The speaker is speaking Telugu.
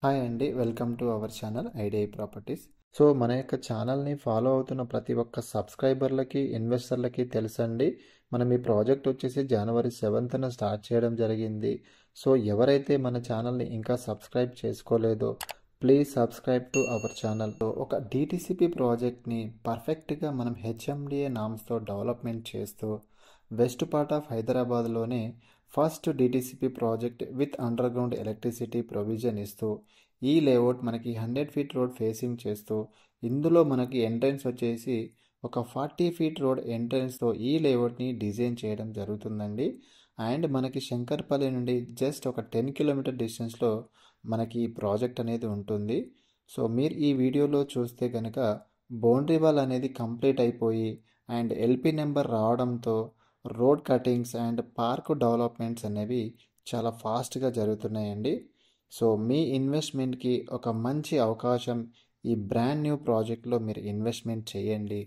హాయ్ అండి. Welcome to our channel IDI properties. So మన యొక్క ఛానల్ని ఫాలో అవుతున్న ప్రతి ఒక్క సబ్స్క్రైబర్లకి ఇన్వెస్టర్లకి తెలుసండి. మనం ఈ ప్రాజెక్ట్ వచ్చేసి జనవరి 7న స్టార్ట్ చేయడం జరిగింది. సో ఎవరైతే మన ఛానల్ని ఇంకా సబ్స్క్రైబ్ చేసుకోలేదో please subscribe to our channel. ఒక డిటిసిపి ప్రాజెక్ట్ని పర్ఫెక్ట్గా మనం హెచ్ఎండిఏ నామ్స్తో డెవలప్మెంట్ చేస్తూ వెస్ట్ పార్ట్ ఆఫ్ హైదరాబాద్లోనే first DTCP project with underground electricity provision ఇస్తూ ఈ లేఅవుట్ మనకి 100 ఫీట్ రోడ్ ఫేసింగ్ చేస్తూ ఇందులో మనకి ఎంట్రన్స్ వచ్చేసి ఒక 40 ఫీట్ రోడ్ ఎంట్రన్స్తో ఈ లేఅవుట్ని డిజైన్ చేయడం జరుగుతుందండి. అండ్ మనకి శంకర్పల్లి నుండి జస్ట్ ఒక 10 కిలోమీటర్ డిస్టెన్స్లో మనకి ఈ ప్రాజెక్ట్ అనేది ఉంటుంది. సో మీరు ఈ వీడియోలో చూస్తే కనుక బౌండరీ వాల్ అనేది కంప్లీట్ అయిపోయి అండ్ ఎల్పి నెంబర్ రావడంతో road cuttings and park developments అనేవి చాలా ఫాస్ట్గా జరుగుతున్నాయండి. సో మీ ఇన్వెస్ట్మెంట్కి ఒక మంచి అవకాశం ఈ బ్రాండ్ న్యూ ప్రాజెక్ట్లో మీరు ఇన్వెస్ట్మెంట్ చేయండి.